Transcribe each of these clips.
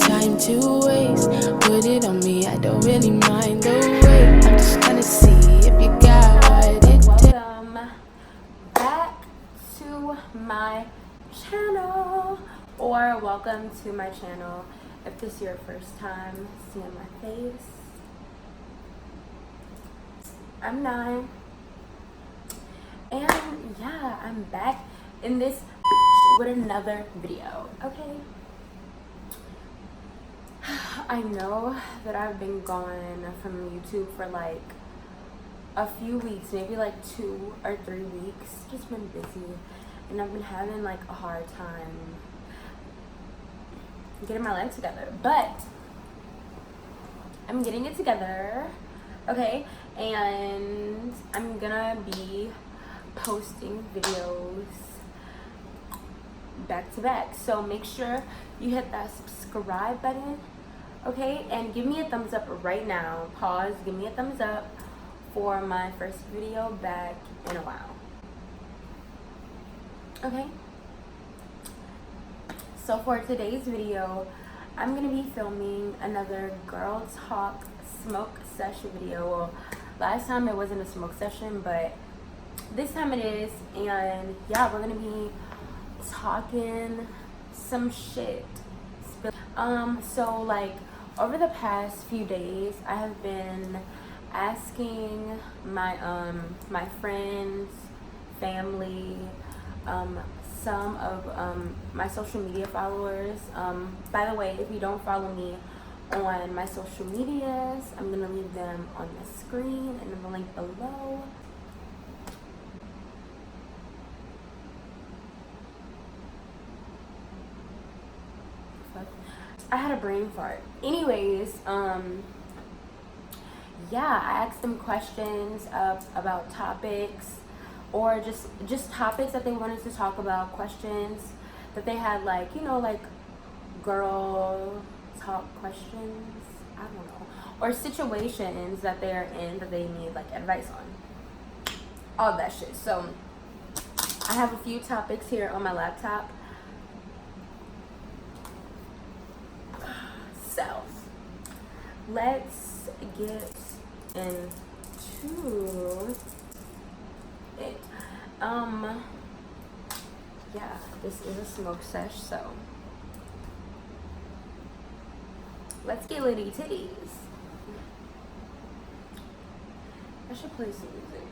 time to waste. Put it on me, I don't really mind the wait. I'm just trying to see if you got what it takes. Welcome back to my channel, or welcome to my channel if this is your first time seeing my face. I'm 9, and yeah, I'm back in this with another video. Okay, I know that I've been gone from YouTube for like a few weeks, maybe like 2 or 3 weeks. Just been busy, and I've been having like a hard time getting my life together, but I'm getting it together, okay? And I'm gonna be posting videos back to back, so make sure you hit that subscribe button, okay? And give me a thumbs up right now. Pause, give me a thumbs up for my first video back in a while, okay? So for today's video, I'm gonna be filming another girl talk smoke session video. Well, last time it wasn't a smoke session, but this time it is. And yeah, we're gonna be talking some shit. So like over the past few days, I have been asking my my friends, family, some of my social media followers. By the way, if you don't follow me on my social medias, I'm gonna leave them on the screen and in the link below. I had a brain fart. Anyways, yeah, I asked them questions about topics, or just topics that they wanted to talk about, questions that they had, like, you know, like girl talk questions, I don't know, or situations that they're in that they need like advice on, all that shit. So I have a few topics here on my laptop. So let's get into it. Yeah, this is a smoke sesh, so let's get litty titties. I should play some music.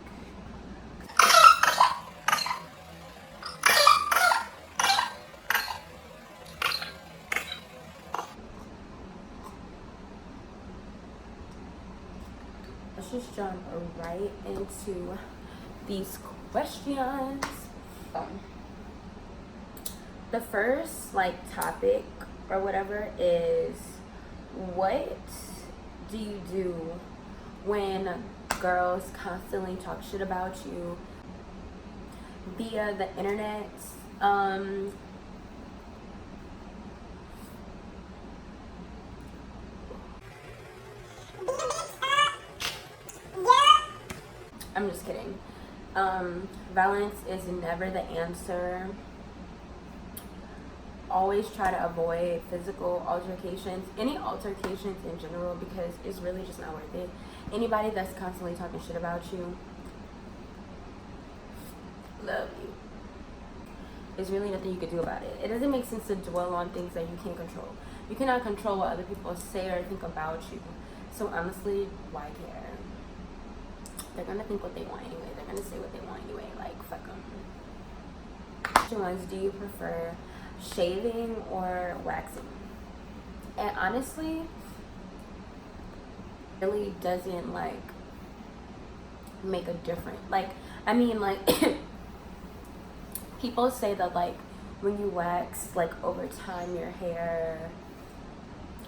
Let's just jump right into these questions. The first like topic or whatever is, what do you do when girls constantly talk shit about you via the internet? I'm just kidding. Violence is never the answer. Always try to avoid physical altercations, any altercations in general, because it's really just not worth it. Anybody that's constantly talking shit about you, love you. There's really nothing you can do about it. It doesn't make sense to dwell on things that you can't control. You cannot control what other people say or think about you. So honestly, why care? They're gonna think what they want anyway. They're gonna say what they want anyway. Like, fuck them. Question was, do you prefer shaving or waxing? And honestly, it really doesn't like make a difference. Like, I mean, like people say that like when you wax, like over time your hair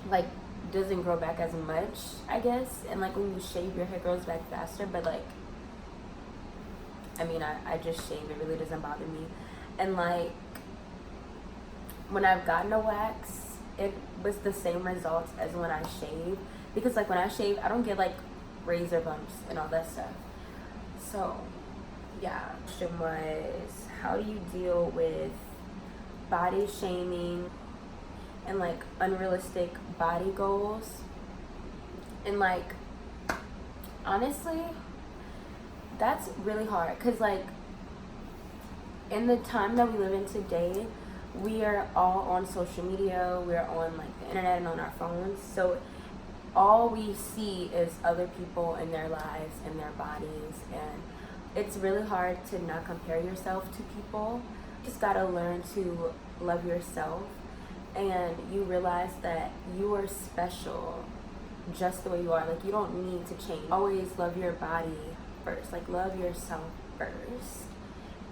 like doesn't grow back as much, I guess, and like when you shave your hair grows back faster. But like, I mean, I just shave, it really doesn't bother me. And like when I've gotten a wax, it was the same results as when I shave, because like when I shave, I don't get like razor bumps and all that stuff. So yeah, question was, how do you deal with body shaming and like unrealistic body goals. And like honestly, that's really hard, because like in the time that we live in today, we are all on social media, we're on like the internet and on our phones, so all we see is other people and their lives and their bodies, and it's really hard to not compare yourself to people. You just gotta learn to love yourself, and you realize that you are special just the way you are. Like, you don't need to change. Always love your body first. Like, love yourself first,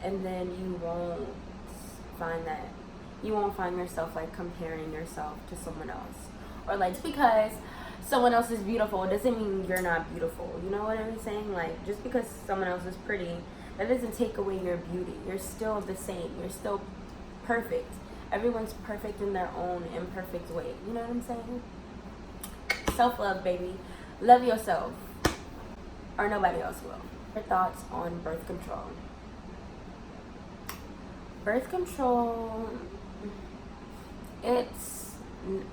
and then you won't find yourself like comparing yourself to someone else, or like just because someone else is beautiful doesn't mean you're not beautiful. You know what I'm saying? Like, just because someone else is pretty, that doesn't take away your beauty. You're still the same. You're still perfect. Everyone's perfect in their own imperfect way. You know what I'm saying? Self-love, baby. Love yourself, or nobody else will. Your thoughts on birth control? Birth control,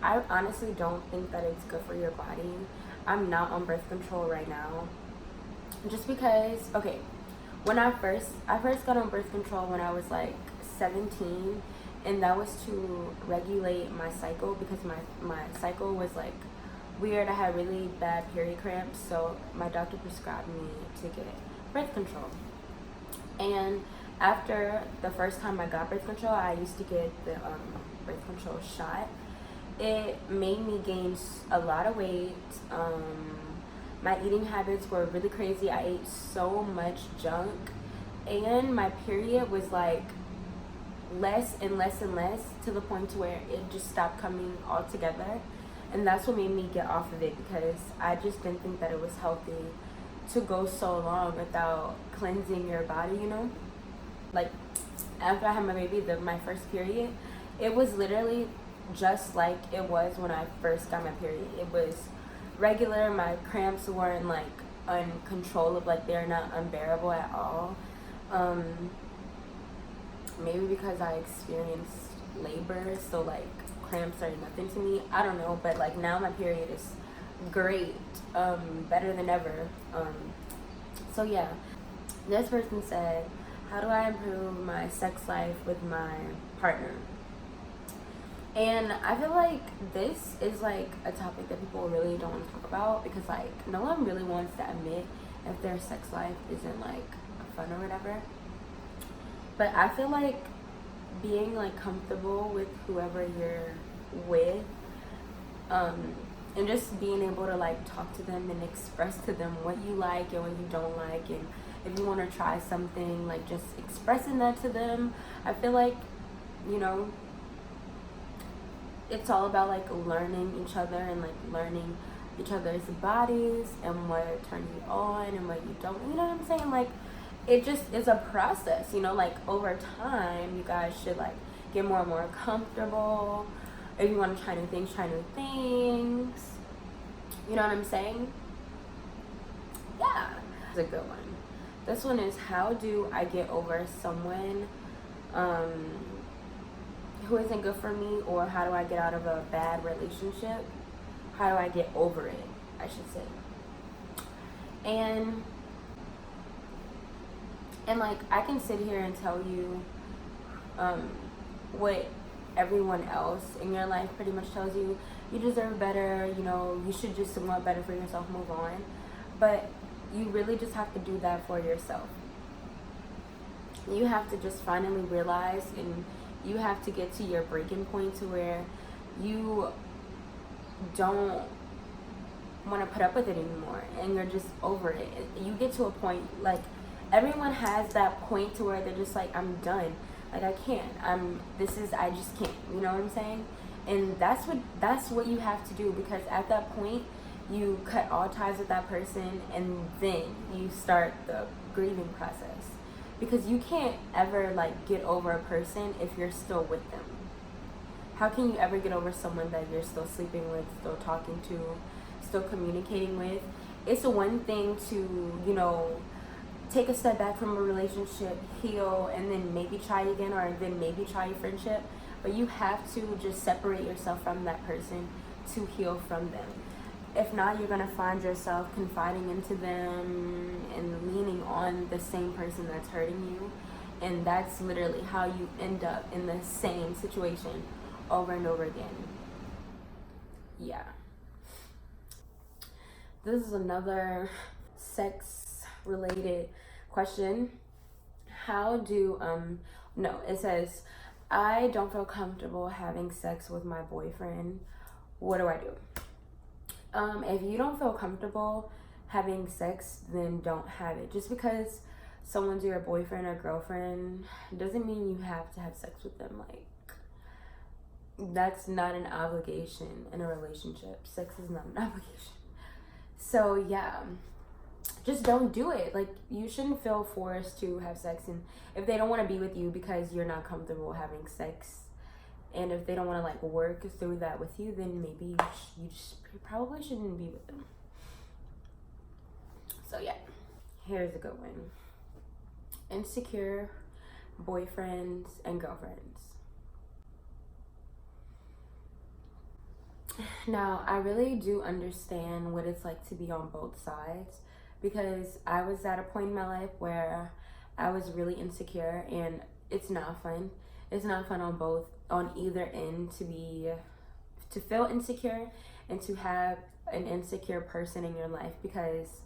I honestly don't think that it's good for your body. I'm not on birth control right now, just because, okay, when I first got on birth control when I was like 17, and that was to regulate my cycle, because my cycle was like weird. I had really bad period cramps, so my doctor prescribed me to get birth control. And after the first time I got birth control, I used to get the birth control shot. It made me gain a lot of weight. My eating habits were really crazy. I ate so much junk, and my period was like less and less and less, to the point to where it just stopped coming altogether. And that's what made me get off of it, because I just didn't think that it was healthy to go so long without cleansing your body, you know? Like, after I had my baby, my first period, it was literally just like it was when I first got my period. It was regular. My cramps weren't like uncontrollable, like they're not unbearable at all. Maybe because I experienced labor, so like cramps are nothing to me. I don't know, but like now my period is great, better than ever. So yeah, this person said, how do I improve my sex life with my partner? And I feel like this is like a topic that people really don't want to talk about, because like no one really wants to admit if their sex life isn't like fun or whatever. But I feel like being like comfortable with whoever you're with, and just being able to like talk to them and express to them what you like and what you don't like, and if you want to try something, like just expressing that to them. I feel like, you know, it's all about like learning each other, and like learning each other's bodies and what turns you on and what you don't. You know what I'm saying? Like, it just is a process, you know, like over time you guys should like get more and more comfortable. If you want to try new things, try new things. You know what I'm saying? Yeah, it's a good one. This one is, how do I get over someone who isn't good for me, or how do I get out of a bad relationship? How do I get over it, I should say. And like, I can sit here and tell you what everyone else in your life pretty much tells you. You deserve better, you know, you should just want better for yourself, move on. But you really just have to do that for yourself. You have to just finally realize, and you have to get to your breaking point to where you don't want to put up with it anymore, and you're just over it. You get to a point, like, everyone has that point to where they're just like, I'm done. Like, I can't. I just can't. You know what I'm saying? And that's what you have to do, because at that point, you cut all ties with that person, and then you start the grieving process. Because you can't ever like get over a person if you're still with them. How can you ever get over someone that you're still sleeping with, still talking to, still communicating with? It's the one thing to, you know, take a step back from a relationship, heal, and then maybe try again, or then maybe try a friendship. but you have to just separate yourself from that person to heal from them. If not, you're gonna find yourself confiding into them and leaning on the same person that's hurting you, and that's literally how you end up in the same situation over and over again. Yeah. This is another sex related question. How do no, it says, I don't feel comfortable having sex with my boyfriend. What do I do? If you don't feel comfortable having sex, then don't have it. Just because someone's your boyfriend or girlfriend doesn't mean you have to have sex with them. Like, that's not an obligation in a relationship. Sex is not an obligation. So yeah, just don't do it. Like, you shouldn't feel forced to have sex. And if they don't want to be with you because you're not comfortable having sex, and if they don't want to like work through that with you, then maybe you probably shouldn't be with them. So yeah, here's a good one. Insecure boyfriends and girlfriends. Now, I really do understand what it's like to be on both sides, because I was at a point in my life where I was really insecure, and it's not fun. It's not fun on either end to feel insecure and to have an insecure person in your life, because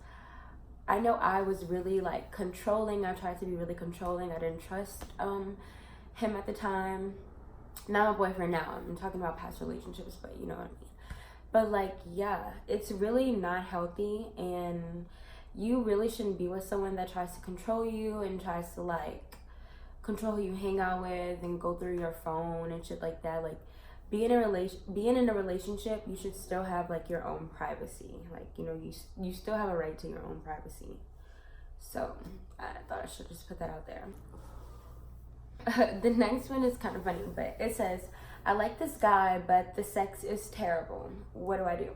I know I was really like controlling. I tried to be really controlling. I didn't trust him at the time. Not my boyfriend now. I'm talking about past relationships, but you know what I mean. But like, yeah, it's really not healthy, and you really shouldn't be with someone that tries to control you and tries to like control who you hang out with and go through your phone and shit like that. Like, being in a relationship, you should still have like your own privacy. Like, you know, you still have a right to your own privacy. So I thought I should just put that out there. The next one is kind of funny, but it says, I like this guy, but the sex is terrible. What do I do?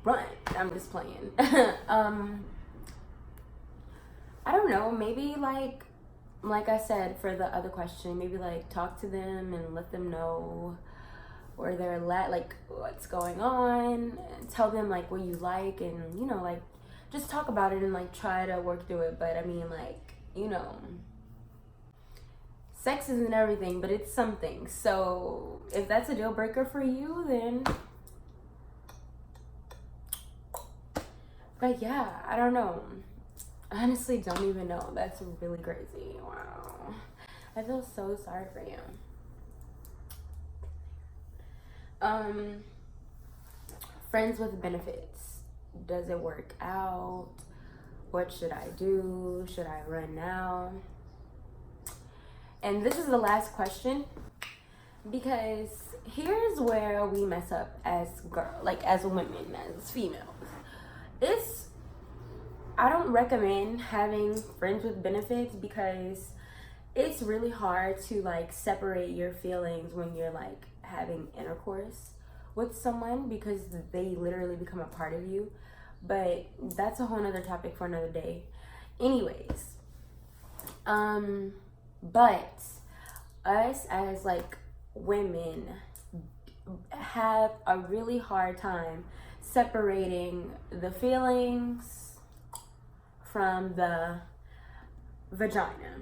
Run. I'm just playing. I don't know, maybe like I said for the other question, maybe like talk to them and let them know where they're like what's going on, and tell them like what you like, and you know, like just talk about it and like try to work through it. But I mean, like, you know, sex isn't everything, but it's something. So if that's a deal breaker for you, then but yeah, I don't know. I honestly don't even know. That's really crazy. Wow. I feel so sorry for you. Friends with benefits. Does it work out? What should I do? Should I run now? And this is the last question, because here's where we mess up as as women, as females. I don't recommend having friends with benefits, because it's really hard to like separate your feelings when you're like having intercourse with someone, because they literally become a part of you. But that's a whole nother topic for another day. Anyways, but us as like women have a really hard time separating the feelings from the vagina.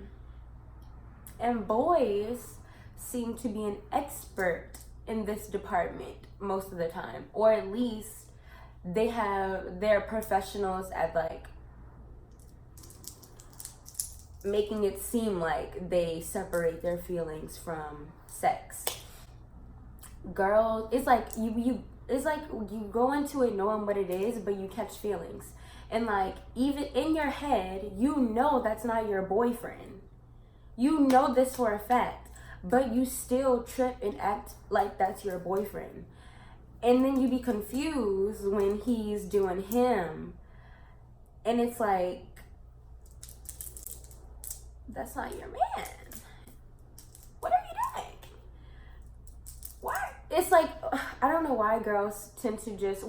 And boys seem to be an expert in this department most of the time, or at least they're professionals at like making it seem like they separate their feelings from sex. Girls, it's like you go into it knowing what it is, but you catch feelings. And like, even in your head, you know that's not your boyfriend. You know this for a fact, but you still trip and act like that's your boyfriend. And then you be confused when he's doing him. And it's like, that's not your man. What are you doing? Why? It's like, I don't know why girls tend to just,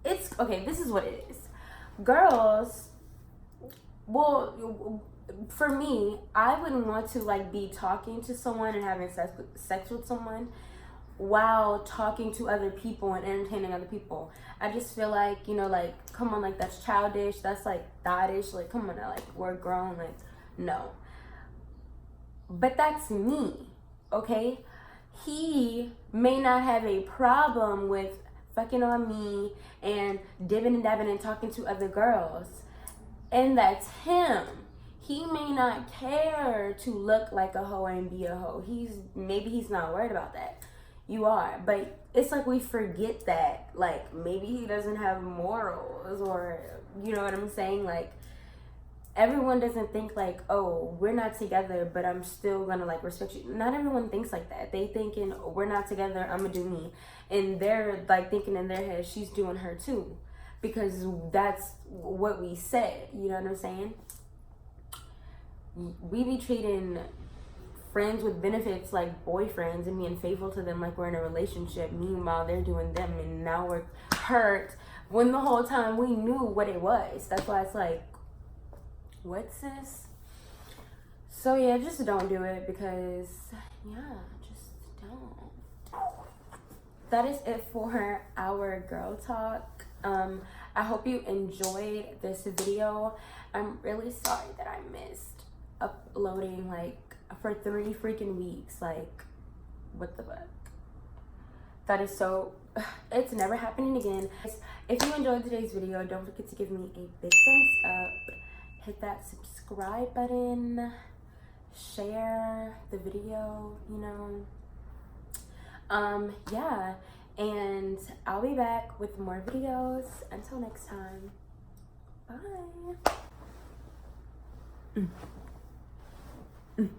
this is what it is. Girls well, for me, I wouldn't want to like be talking to someone and having sex with someone while talking to other people and entertaining other people. I just feel like, you know, like, come on, like, that's childish, that's like thottish, like, come on, like, we're grown, like, no. But that's me, okay? He may not have a problem with fucking on me and dibbing and dabbing and talking to other girls, and that's him. He may not care to look like a hoe and be a hoe. Maybe he's not worried about that. You are, but it's like we forget that, like, maybe he doesn't have morals, or, you know what I'm saying? Like, everyone doesn't think like, oh, we're not together, but I'm still gonna like respect you. Not everyone thinks like that. They thinking, we're not together, I'm gonna do me, and they're like thinking in their head, she's doing her too, because that's what we said. You know what I'm saying? We be treating friends with benefits like boyfriends and being faithful to them like we're in a relationship. Meanwhile, they're doing them, and now we're hurt when the whole time we knew what it was. That's why it's like, what's this? So yeah, just don't do it, because yeah, just don't. That is it for our girl talk. I hope you enjoyed this video. I'm really sorry that I missed uploading like for 3 freaking weeks. Like, what the fuck? That is so, it's never happening again. If you enjoyed today's video, don't forget to give me a big thumbs up, hit that subscribe button, share the video, you know. Yeah, and I'll be back with more videos. Until next time, bye.